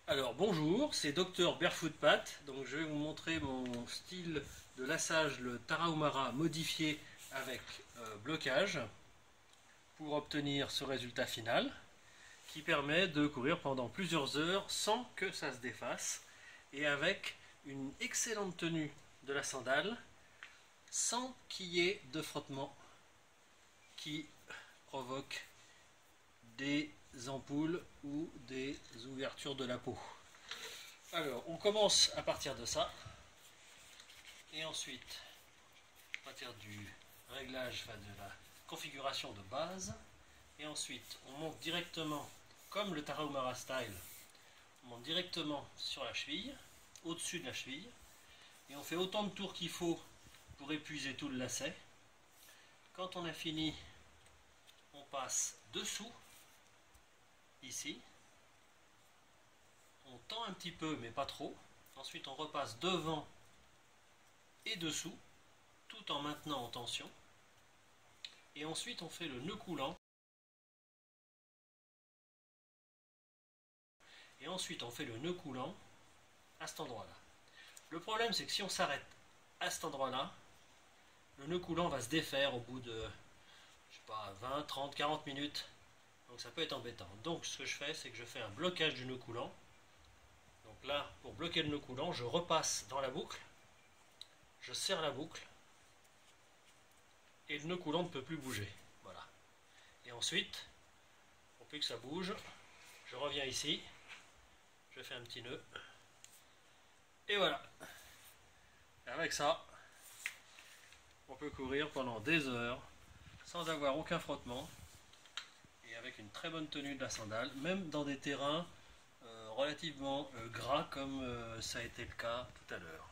Alors bonjour, c'est Dr Barefoot Pat. Donc je vais vous montrer mon style de lassage, le Tarahumara modifié avec blocage pour obtenir ce résultat final qui permet de courir pendant plusieurs heures sans que ça se défasse et avec une excellente tenue de la sandale sans qu'il y ait de frottement qui provoque des ampoules ou des ouvertures de la peau. Alors, on commence à partir de ça, et ensuite, à partir du réglage, enfin de la configuration de base, et ensuite, on monte directement, comme le Tarahumara Style, on monte directement sur la cheville, au-dessus de la cheville, et on fait autant de tours qu'il faut pour épuiser tout le lacet. Quand on a fini, on passe dessous, ici, on tend un petit peu mais pas trop, ensuite on repasse devant et dessous tout en maintenant en tension, et ensuite on fait le nœud coulant, à cet endroit là. Le problème c'est que si on s'arrête à cet endroit là, le nœud coulant va se défaire au bout de je sais pas 20, 30, 40 minutes, donc ça peut être embêtant. Donc ce que je fais, c'est que je fais un blocage du nœud coulant. Donc là, pour bloquer le nœud coulant, je repasse dans la boucle, je serre la boucle, et le nœud coulant ne peut plus bouger. Voilà. Et ensuite, pour plus que ça bouge, je reviens ici, je fais un petit nœud, et voilà. Et avec ça, on peut courir pendant des heures sans avoir aucun frottement et avec une très bonne tenue de la sandale, même dans des terrains relativement gras comme ça a été le cas tout à l'heure.